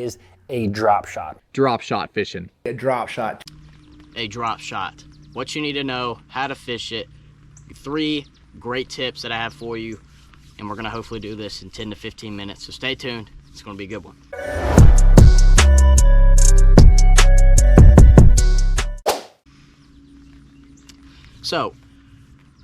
is a drop shot. Drop shot fishing. A drop shot. A drop shot. What you need to know, how to fish it, 3 great tips that I have for you, and we're gonna hopefully do this in 10 to 15 minutes, so stay tuned. It's gonna be a good one. So,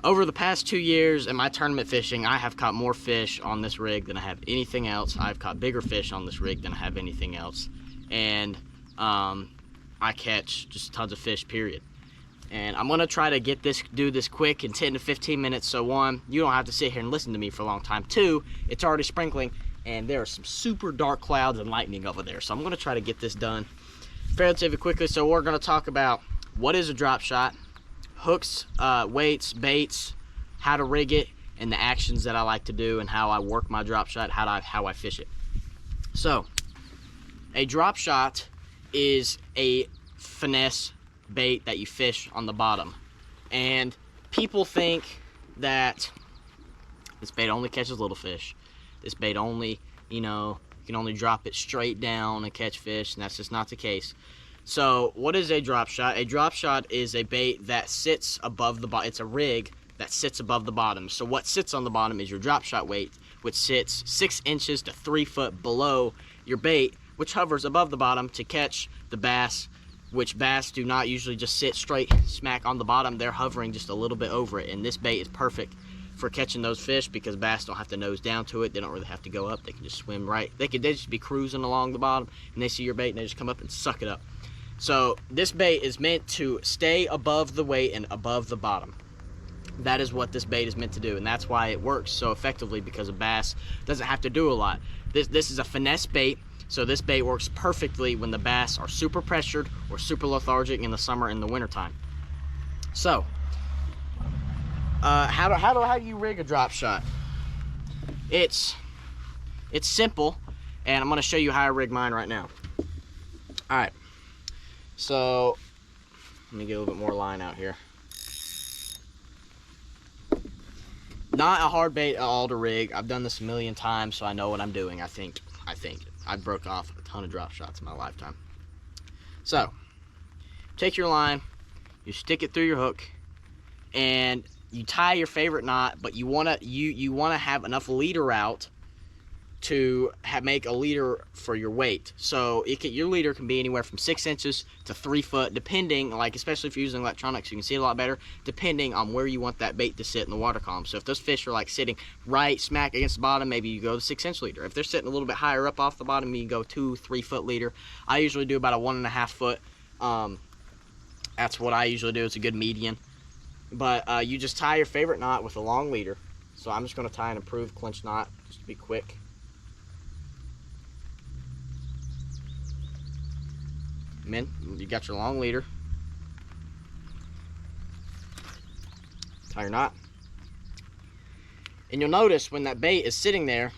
over the past 2 years in my tournament fishing, I have caught more fish on this rig than I have anything else. I've caught bigger fish on this rig than I have anything else. And I catch just tons of fish, period. And I'm gonna try to do this quick in 10 to 15 minutes. So 1, you don't have to sit here and listen to me for a long time. 2, it's already sprinkling and there are some super dark clouds and lightning over there. So I'm gonna try to get this done fairly quickly. So we're gonna talk about what is a drop shot, hooks, weights, baits, how to rig it, and the actions that I like to do and how I work my drop shot, how I fish it. So, a drop shot is a finesse bait that you fish on the bottom. And people think that this bait only catches little fish. This bait only, you can only drop it straight down and catch fish, and that's just not the case. So what is a drop shot? A drop shot is a bait that sits above the bottom. It's a rig that sits above the bottom. So what sits on the bottom is your drop shot weight, which sits 6 inches to 3 foot below your bait, which hovers above the bottom to catch the bass, which bass do not usually just sit straight smack on the bottom. They're hovering just a little bit over it. And this bait is perfect for catching those fish because bass don't have to nose down to it. They don't really have to go up. They can just swim right. They just be cruising along the bottom and they see your bait and they just come up and suck it up. So this bait is meant to stay above the weight and above the bottom. That is what this bait is meant to do, and that's why it works so effectively, because a bass doesn't have to do a lot. This is a finesse bait, so this bait works perfectly when the bass are super pressured or super lethargic in the summer and the winter time. So, how do you rig a drop shot? It's simple, and I'm going to show you how I rig mine right now. All right. So, let me get a little bit more line out here. Not a hard bait at all to rig. I've done this a million times, so I know what I'm doing, I think. I broke off a ton of drop shots in my lifetime. So, take your line, you stick it through your hook, and you tie your favorite knot, but you wanna have enough leader out to make a leader for your weight. So your leader can be anywhere from 6 inches to 3 foot, depending, like especially if you're using electronics, you can see it a lot better, depending on where you want that bait to sit in the water column. So if those fish are like sitting right smack against the bottom, maybe you go the 6 inch leader. If they're sitting a little bit higher up off the bottom, you can go 2-3 foot leader. I usually do about a 1.5 foot. That's what I usually do. It's a good median. But you just tie your favorite knot with a long leader. So I'm just going to tie an improved clinch knot just to be quick. And then you got your long leader. Tie your knot. And you'll notice when that bait is sitting there,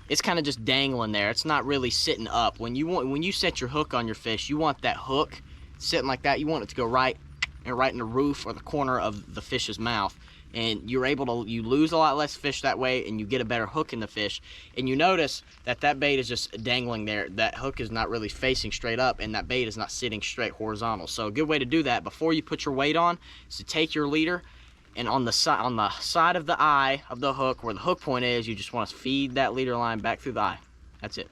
it's kind of just dangling there. It's not really sitting up. When you set your hook on your fish, you want that hook sitting like that. You want it to go right in the roof or the corner of the fish's mouth. And you lose a lot less fish that way, and you get a better hook in the fish. And you notice that bait is just dangling there. That hook is not really facing straight up, and that bait is not sitting straight horizontal. So a good way to do that before you put your weight on is to take your leader, and on the side of the eye of the hook, where the hook point is, you just want to feed that leader line back through the eye. That's it.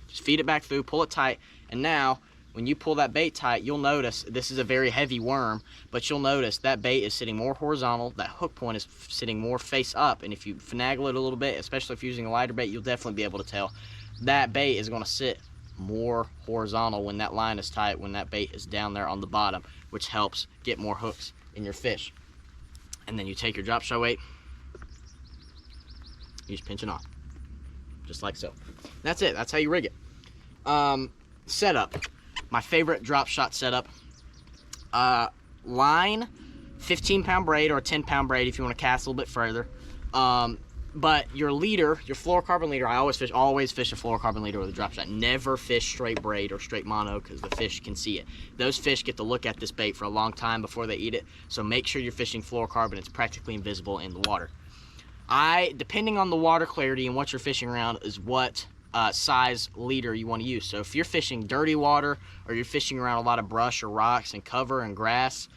Just feed it back through, pull it tight, and now when you pull that bait tight, you'll notice this is a very heavy worm, but you'll notice that bait is sitting more horizontal, that hook point is sitting more face up, and if you finagle it a little bit, especially if you're using a lighter bait, you'll definitely be able to tell that bait is going to sit more horizontal when that line is tight, when that bait is down there on the bottom, which helps get more hooks in your fish. And then you take your drop shot weight, you just pinch it off, just like so. That's it. That's how you rig it. Setup. My favorite drop shot setup. Line, 15-pound braid or a 10-pound braid if you want to cast a little bit further. But your leader, your fluorocarbon leader, I always fish a fluorocarbon leader with a drop shot. Never fish straight braid or straight mono because the fish can see it. Those fish get to look at this bait for a long time before they eat it. So make sure you're fishing fluorocarbon. It's practically invisible in the water. Depending on the water clarity and what you're fishing around is what size leader you want to use. So if you're fishing dirty water, or you're fishing around a lot of brush or rocks and cover and grass,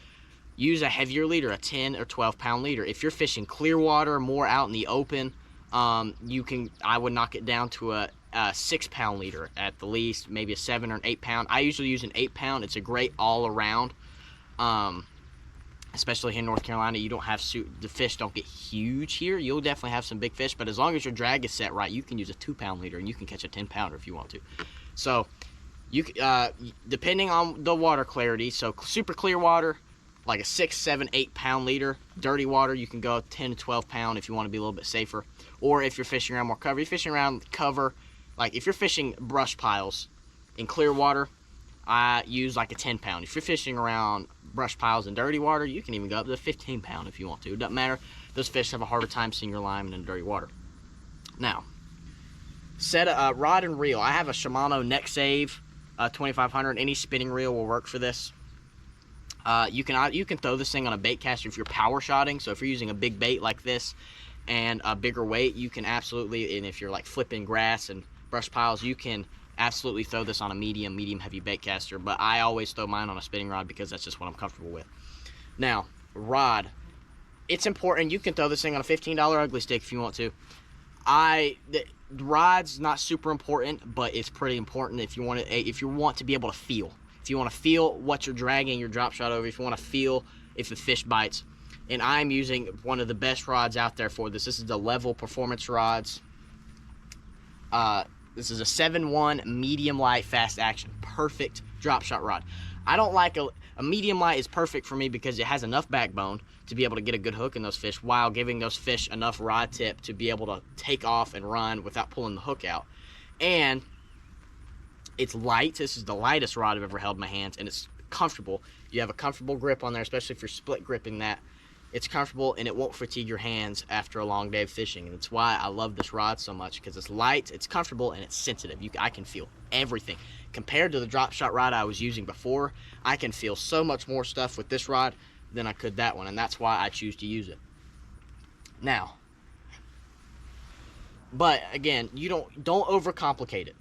use a heavier leader, a 10 or 12 pound leader. If you're fishing clear water, more out in the open, I would knock it down to a 6 pound leader at the least, maybe a 7 or an 8 pound. I usually use an 8 pound. It's a great all around. Especially here in North Carolina, you don't have the fish don't get huge here. You'll definitely have some big fish, but as long as your drag is set right, you can use a 2 pound leader and you can catch a 10 pounder if you want to. So you depending on the water clarity, so super clear water, like a 6, 7, 8 pound leader. Dirty water, you can go 10 to 12 pound if you want to be a little bit safer. Or if you're fishing around more cover, you're fishing around cover, like if you're fishing brush piles in clear water, I use like a 10 pound. If you're fishing around brush piles in dirty water, you can even go up to 15 pound if you want to. It doesn't matter. Those fish have a harder time seeing your line in dirty water. Now, set a rod and reel. I have a Shimano Neck Save 2500. Any spinning reel will work for this. You can throw this thing on a bait caster if you're power shotting. So if you're using a big bait like this and a bigger weight, you can absolutely, and if you're like flipping grass and brush piles, you can absolutely throw this on a medium heavy bait caster. But I always throw mine on a spinning rod because that's just what I'm comfortable with. Now, rod, it's important. You can throw this thing on a $15 ugly stick if you want to. The rod's not super important, but it's pretty important if you want to be able to feel. If you want to feel what you're dragging your drop shot over, if you want to feel if the fish bites. And I'm using one of the best rods out there for this. This is the Level Performance rods. This is a 7-1 medium light fast action. Perfect drop shot rod. I don't like a medium light is perfect for me because it has enough backbone to be able to get a good hook in those fish while giving those fish enough rod tip to be able to take off and run without pulling the hook out. And it's light. This is the lightest rod I've ever held in my hands, and it's comfortable. You have a comfortable grip on there, especially if you're split gripping that. It's comfortable, and it won't fatigue your hands after a long day of fishing. And it's why I love this rod so much, because it's light, it's comfortable, and it's sensitive. I can feel everything. Compared to the drop shot rod I was using before, I can feel so much more stuff with this rod than I could that one, and that's why I choose to use it. Now, but again, you don't overcomplicate it.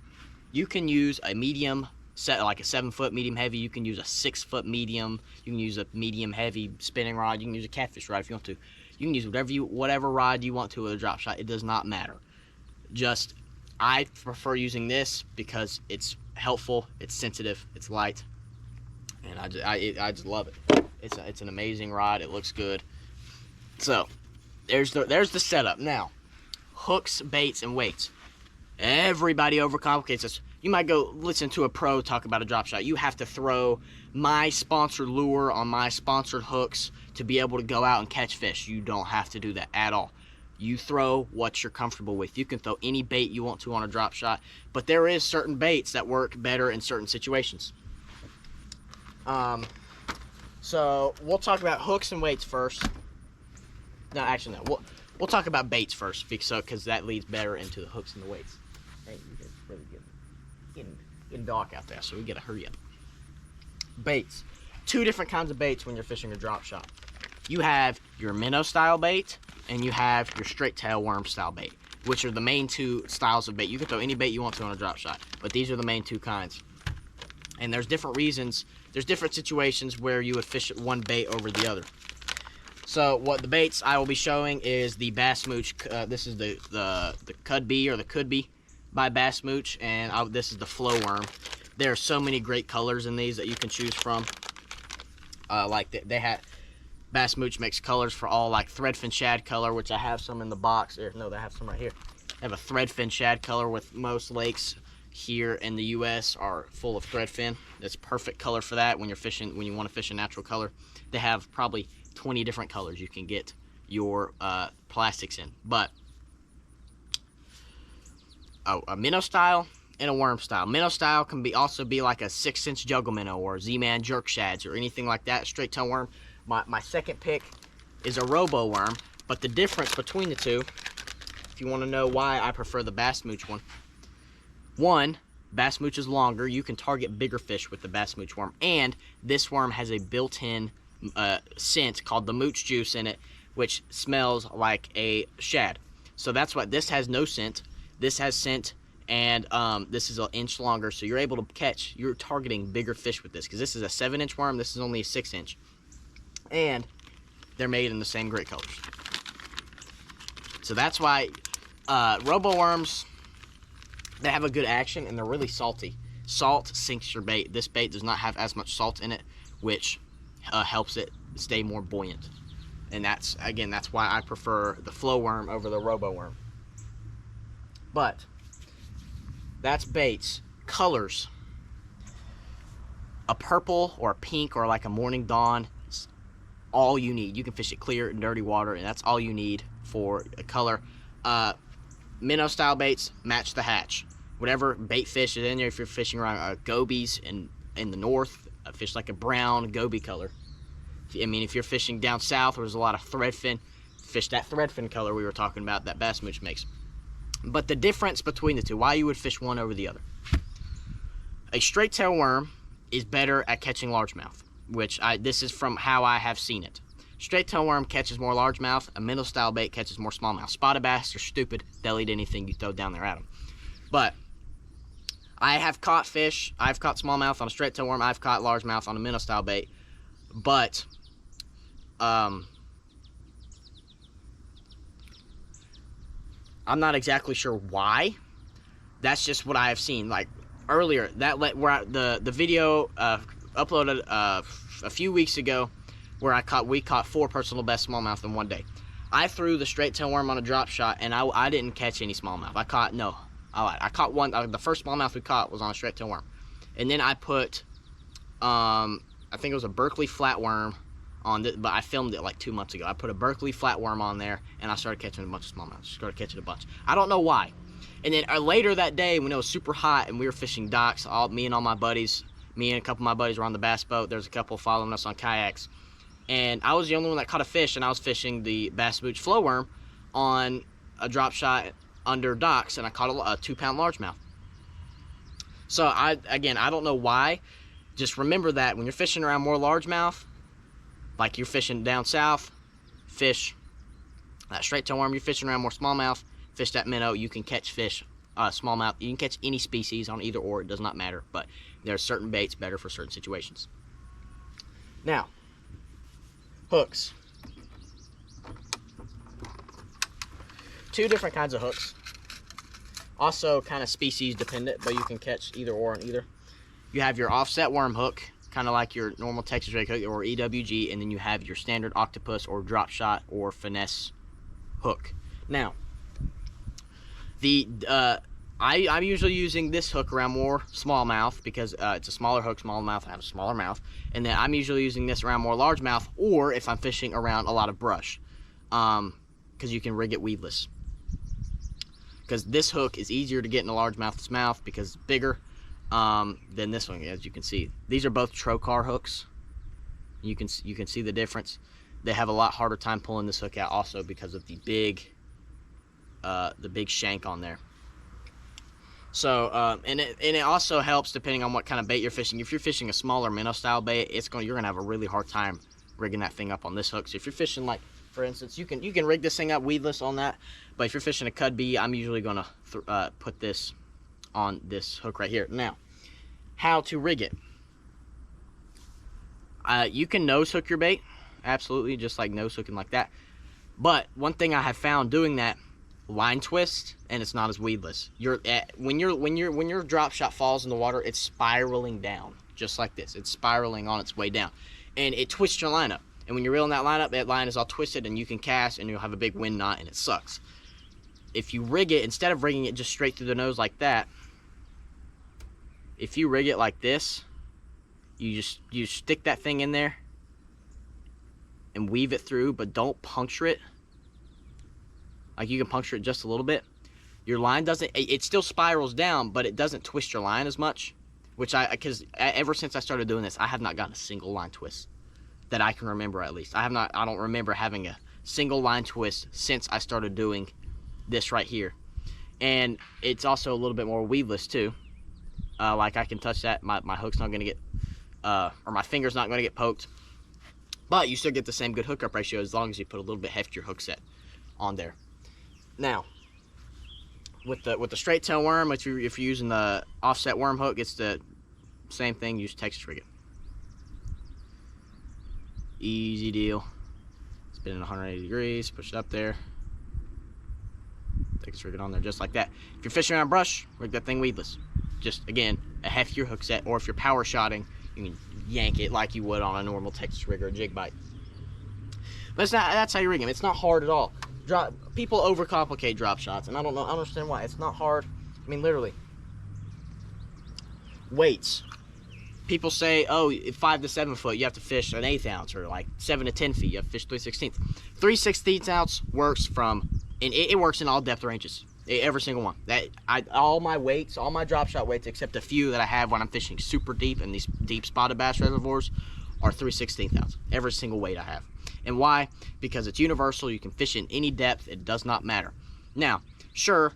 You can use a medium set, like a 7-foot medium heavy. You can use a 6-foot medium. You can use a medium heavy spinning rod. You can use a catfish rod if you want to. You can use whatever rod you want to with a drop shot. It does not matter. Just, I prefer using this because it's helpful, it's sensitive, it's light, and I just love it. It's an amazing rod. It looks good. So there's the setup. Now, hooks, baits, and weights. Everybody overcomplicates this. You might go listen to a pro talk about a drop shot. You have to throw my sponsored lure on my sponsored hooks to be able to go out and catch fish. You don't have to do that at all. You throw what you're comfortable with. You can throw any bait you want to on a drop shot, but there is certain baits that work better in certain situations. So we'll talk about hooks and weights first. No, actually no. We'll talk about baits first because that leads better into the hooks and the weights. Hey, it's really getting dark out there, so we gotta hurry up. Baits. 2 different kinds of baits when you're fishing a drop shot. You have your minnow style bait and you have your straight tail worm style bait, which are the main 2 styles of bait. You can throw any bait you want to on a drop shot, but these are the main 2 kinds. And there's different reasons, there's different situations where you would fish one bait over the other. So what the baits I will be showing is the Bass Mooch. This is the Kud B or the Kud B by Bass Mooch, and this is the flow worm. There are so many great colors in these that you can choose from. They have Bass Mooch makes colors for all, like threadfin shad color, which I have some in the box. No, they have some right here. They have a threadfin shad color, with most lakes here in the U.S. are full of threadfin. It's perfect color for that when you're fishing, when you want to fish a natural color. They have probably 20 different colors you can get your plastics in, but a minnow style and a worm style. Minnow style can also be like a 6-inch juggle minnow or Z-Man jerk shads or anything like that. Straight tail worm. My second pick is a robo worm, but the difference between the 2, if you want to know why I prefer the Bass Mooch one, Bass Mooch is longer. You can target bigger fish with the Bass Mooch worm, and this worm has a built-in scent called the mooch juice in it, which smells like a shad. So that's why this has no scent. This has scent, And this is an inch longer, so you're able to catch, you're targeting bigger fish with this, because this is a 7-inch worm, this is only a 6-inch. And they're made in the same grit colors. So that's why robo worms, they have a good action, and they're really salty. Salt sinks your bait. This bait does not have as much salt in it, which helps it stay more buoyant. And that's, again, that's why I prefer the flow worm over the robo worm. But that's baits. Colors. A purple or a pink or like a morning dawn is all you need. You can fish it clear in dirty water, and that's all you need for a color. Minnow style baits match the hatch. Whatever bait fish is in there, if you're fishing around gobies in the north, a fish like a brown goby color. I mean, if you're fishing down south where there's a lot of threadfin, fish that threadfin color we were talking about that bass mooch makes. But the difference between the two, why you would fish one over the other. A straight tail worm is better at catching largemouth, which this is from how I have seen it. Straight tail worm catches more largemouth. A minnow style bait catches more smallmouth. Spotted bass are stupid. They'll eat anything you throw down there at them. But I have caught fish. I've caught smallmouth on a straight tail worm. I've caught largemouth on a minnow style bait. But I'm not exactly sure why. That's just what I have seen. Like earlier, the video uploaded a few weeks ago, where we caught 4 personal best smallmouth in one day. I threw the straight tail worm on a drop shot, and I didn't catch any smallmouth. I caught one. The first smallmouth we caught was on a straight tail worm, and then I put I think it was a Berkeley flatworm on this, but I filmed it like 2 months ago. I put a Berkeley flatworm on there, and I started catching a bunch of smallmouth. Started catching a bunch. I don't know why. And then later that day, when it was super hot and we were fishing docks, me and all my buddies, me and a couple of my buddies were on the bass boat. There's a couple following us on kayaks, and I was the only one that caught a fish, and I was fishing the bass mooch flow worm on a drop shot under docks, and I caught a 2-pound largemouth. So I don't know why. Just remember that when you're fishing around more largemouth, like you're fishing down south, fish that straight tail worm. You're fishing around more smallmouth, fish that minnow. You can catch fish, smallmouth. You can catch any species on either or. It does not matter. But there are certain baits better for certain situations. Now, hooks. 2 different kinds of hooks. Also kind of species dependent, but you can catch either or on either. You have your offset worm hook, kind of like your normal Texas rig hook or EWG, and then you have your standard octopus or drop shot or finesse hook. Now, I'm usually using this hook around more smallmouth because it's a smaller hook, smallmouth, I have a smaller mouth, and then I'm usually using this around more largemouth, or if I'm fishing around a lot of brush, because you can rig it weedless. Because this hook is easier to get in a largemouth's mouth because it's bigger. Than this one, as you can see. These are both trocar hooks. You can see the difference. They have a lot harder time pulling this hook out, also because of the big shank on there. So and it also helps depending on what kind of bait you're fishing. If you're fishing a smaller minnow style bait, you're gonna have a really hard time rigging that thing up on this hook. So if you're fishing, like for instance, you can rig this thing up weedless on that. But if you're fishing a Kud B, I'm usually gonna put this on this hook right here. Now, how to rig it. You can nose hook your bait, absolutely, just like nose hooking like that. But one thing I have found doing that, line twist, and it's not as weedless. When your drop shot falls in the water, it's spiraling down, just like this. It's spiraling on its way down, and it twists your line up. And when you're reeling that line up, that line is all twisted, and you can cast, and you'll have a big wind knot, and it sucks. If you rig it, instead of rigging it just straight through the nose like that, if you rig it like this, you stick that thing in there and weave it through, but don't puncture it. Like, you can puncture it just a little bit. Your line doesn't, it still spirals down, but it doesn't twist your line as much, because ever since I started doing this, I have not gotten a single line twist that I can remember, at least. I don't remember having a single line twist since I started doing this right here. And it's also a little bit more weedless too. Like, I can touch that, my hook's not gonna get, or my finger's not gonna get poked, but you still get the same good hookup ratio as long as you put a little bit heftier hook set on there. Now, with the straight tail worm, if you're using the offset worm hook, it's the same thing. Use Texas rig it. Easy deal. Spin it 180 degrees, push it up there. Texas rig it on there just like that. If you're fishing around brush, rig that thing weedless. Just again, a heftier hook set, or if you're power shotting, you can yank it like you would on a normal Texas rig or a jig bite. But it's not, that's how you rig them. It's not hard at all. People overcomplicate drop shots, and I don't understand why. It's not hard. I mean, literally. Weights. People say, oh, 5 to 7 foot, you have to fish an 1/8 ounce, or like 7 to 10 feet, you have to fish 3/16. 3/16 ounce works from, and it works in all depth ranges. Every single one. All my weights, all my drop shot weights, except a few that I have when I'm fishing super deep in these deep spotted bass reservoirs, are 3/16 ounce. Every single weight I have. And why? Because it's universal. You can fish in any depth. It does not matter. Now, sure,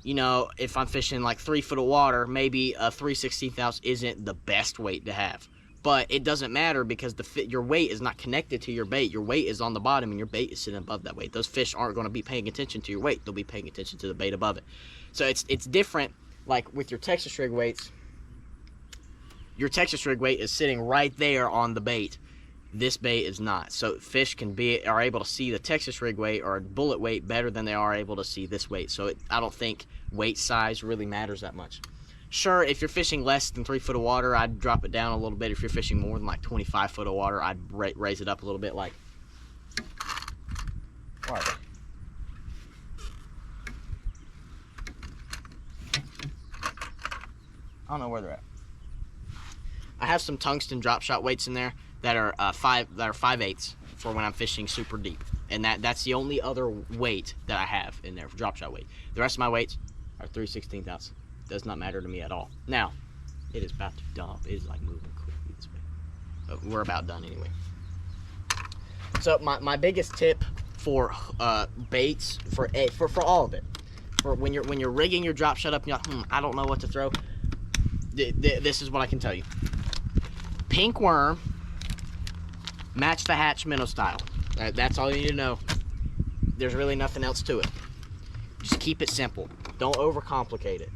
you know, if I'm fishing like 3 foot of water, maybe a 3/16 ounce isn't the best weight to have. But it doesn't matter, because your weight is not connected to your bait. Your weight is on the bottom, and your bait is sitting above that weight. Those fish aren't going to be paying attention to your weight. They'll be paying attention to the bait above it. So it's different. Like with your Texas rig weights, your Texas rig weight is sitting right there on the bait. This bait is not. So fish are able to see the Texas rig weight or a bullet weight better than they are able to see this weight. So I don't think weight size really matters that much. Sure, if you're fishing less than 3 foot of water, I'd drop it down a little bit. If you're fishing more than like 25 foot of water, I'd raise it up a little bit. Like, where are they? I don't know where they're at. I have some tungsten drop shot weights in there that are 5/8 for when I'm fishing super deep, and that's the only other weight that I have in there for drop shot weight. The rest of my weights are 3/16 ounce. Does not matter to me at all. Now, it is about to dump. It is like moving quickly this way. But we're about done anyway. So my biggest tip for baits, for all of it, for when you're rigging your drop shot up, and you're like, I don't know what to throw. This is what I can tell you. Pink worm, match the hatch minnow style. That's all you need to know. There's really nothing else to it. Just keep it simple. Don't overcomplicate it.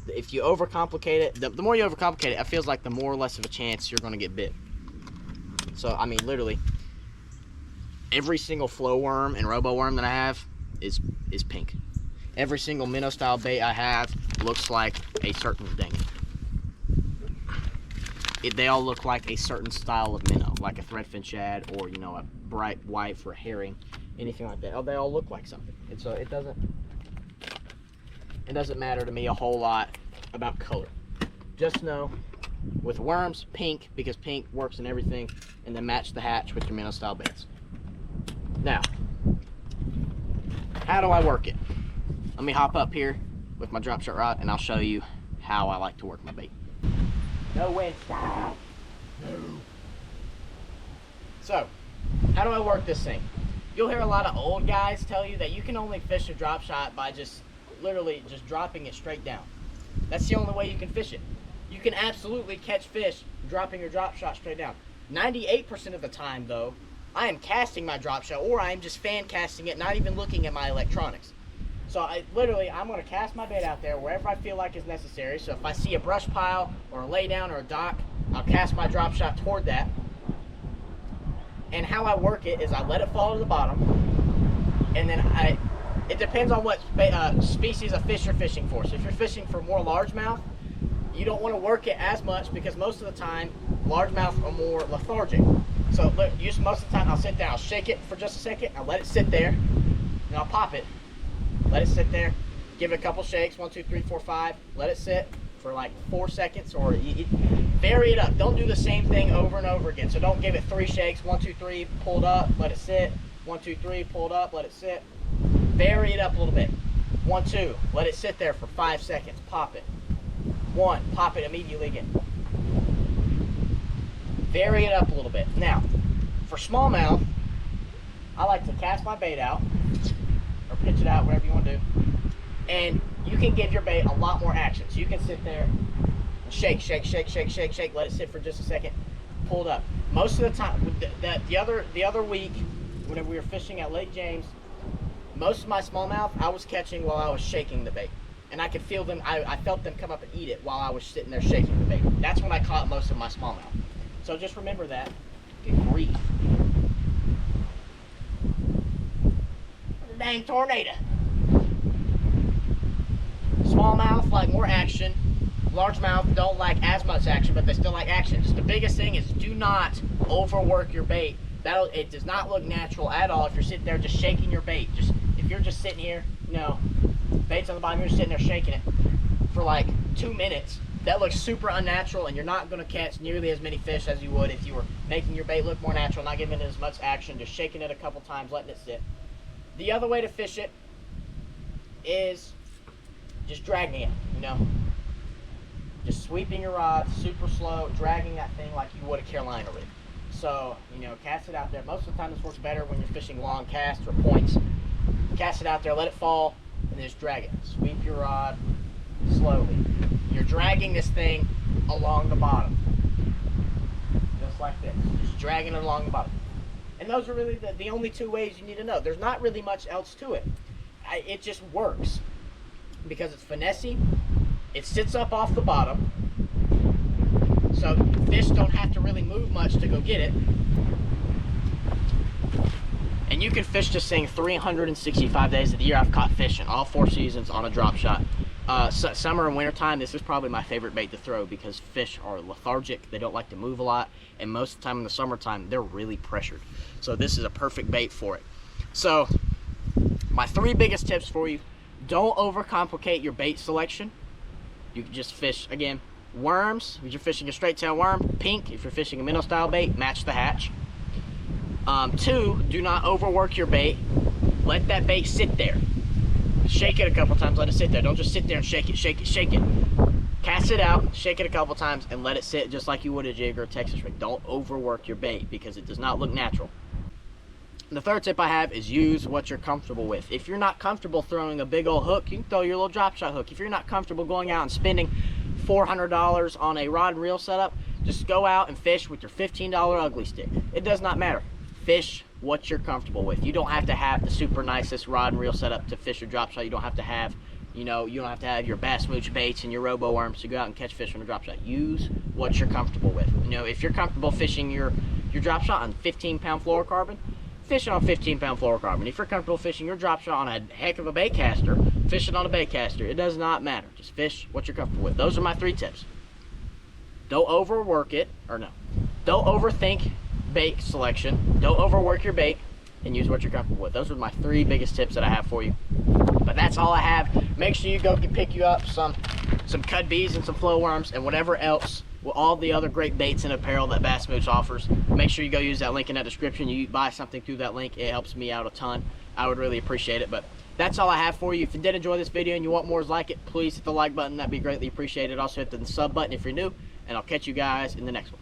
If you overcomplicate it, the more you overcomplicate it, it feels like the more or less of a chance you're going to get bit. So, I mean, literally, every single flow worm and robo worm that I have is pink. Every single minnow style bait I have looks like a certain thing. They all look like a certain style of minnow, like a threadfin shad, or, you know, a bright white for a herring, anything like that. They all look like something. And so it doesn't matter to me a whole lot about color. Just know, with worms, pink, because pink works in everything, and then match the hatch with your minnow style baits. Now, how do I work it? Let me hop up here with my drop shot rod, and I'll show you how I like to work my bait. No wind stop. No. So, how do I work this thing? You'll hear a lot of old guys tell you that you can only fish a drop shot by literally just dropping it straight down. That's the only way you can fish it. You can absolutely catch fish dropping your drop shot straight down. 98% of the time, though, I am casting my drop shot, or I am just fan casting it, not even looking at my electronics. So I'm going to cast my bait out there wherever I feel like is necessary. So if I see a brush pile or a lay down or a dock, I'll cast my drop shot toward that. And how I work it is I let it fall to the bottom, and then it depends on what species of fish you're fishing for. So if you're fishing for more largemouth, you don't want to work it as much, because most of the time largemouth are more lethargic. So most of the time I'll sit down, I'll shake it for just a second, I'll let it sit there, and I'll pop it. Let it sit there, give it a couple shakes, 1, 2, 3, 4, 5, let it sit for like 4 seconds, or vary it up. Don't do the same thing over and over again. So don't give it 3 shakes, 1, 2, 3, pulled up, let it sit, 1, 2, 3, pulled up, let it sit. Vary it up a little bit. 1, 2, let it sit there for 5 seconds, pop it. 1, pop it immediately again. Vary it up a little bit. Now, for smallmouth, I like to cast my bait out, or pitch it out, whatever you want to do, and you can give your bait a lot more action. So you can sit there and shake, shake, shake, shake, shake, shake, let it sit for just a second, pull it up. Most of the time, the other week, whenever we were fishing at Lake James, Most of my smallmouth I was catching while I was shaking the bait. And I could feel them, I felt them come up and eat it while I was sitting there shaking the bait. That's when I caught most of my smallmouth. So just remember that. Good grief. What a dang tornado. Smallmouth like more action. Largemouth don't like as much action, but they still like action. Just the biggest thing is do not overwork your bait. It does not look natural at all if you're sitting there just shaking your bait. If you're just sitting here, bait's on the bottom, you're sitting there shaking it for like 2 minutes. That looks super unnatural, and you're not going to catch nearly as many fish as you would if you were making your bait look more natural, not giving it as much action, just shaking it a couple times, letting it sit. The other way to fish it is just dragging it, just sweeping your rod super slow, dragging that thing like you would a Carolina rig. So, cast it out there. Most of the time this works better when you're fishing long casts or points. Cast it out there, let it fall, and just drag it. Sweep your rod slowly. You're dragging this thing along the bottom. Just like this. Just dragging it along the bottom. And those are really the only 2 ways you need to know. There's not really much else to it. It just works. Because it's finessey. It sits up off the bottom. So fish don't have to really move much to go get it. And you can fish this thing 365 days of the year. I've caught fish in all 4 seasons on a drop shot. Summer and winter time, this is probably my favorite bait to throw because fish are lethargic. They don't like to move a lot. And most of the time in the summertime, they're really pressured. So this is a perfect bait for it. So my 3 biggest tips for you: don't overcomplicate your bait selection. You can just fish, again, worms if you're fishing a straight tail worm, pink if you're fishing a minnow style bait, match the hatch. 2, do not overwork your bait. Let that bait sit there. Shake it a couple times, let it sit there. Don't just sit there and shake it, shake it, shake it. Cast it out, shake it a couple times, and let it sit just like you would a jig or a Texas rig. Don't overwork your bait because it does not look natural. And the 3rd tip I have is use what you're comfortable with. If you're not comfortable throwing a big old hook, you can throw your little drop shot hook. If you're not comfortable going out and spending $400 on a rod and reel setup, just go out and fish with your $15 ugly stick. It does not matter. Fish what you're comfortable with. You don't have to have the super nicest rod and reel setup to fish a drop shot. You don't have to have, you don't have to have your bass mooch baits and your robo worms to go out and catch fish on a drop shot. Use what you're comfortable with. If you're comfortable fishing your drop shot on 15-pound fluorocarbon, fish it on 15-pound fluorocarbon. If you're comfortable fishing your drop shot on a heck of a bait caster, fish it on a bait caster. It does not matter. Just fish what you're comfortable with. Those are my 3 tips. Don't overwork it, don't overthink bait selection. Don't overwork your bait, and use what you're comfortable with. Those are my 3 biggest tips that I have for you. But that's all I have. Make sure you go pick you up some Kud Bs and some flow worms and whatever else, with all the other great baits and apparel that Bass Mooch offers. Make sure you go use that link in that description. You buy something through that link, it helps me out a ton. I would really appreciate it. But that's all I have for you. If you did enjoy this video and you want more like it, please hit the like button. That'd be greatly appreciated. Also hit the sub button if you're new, and I'll catch you guys in the next one.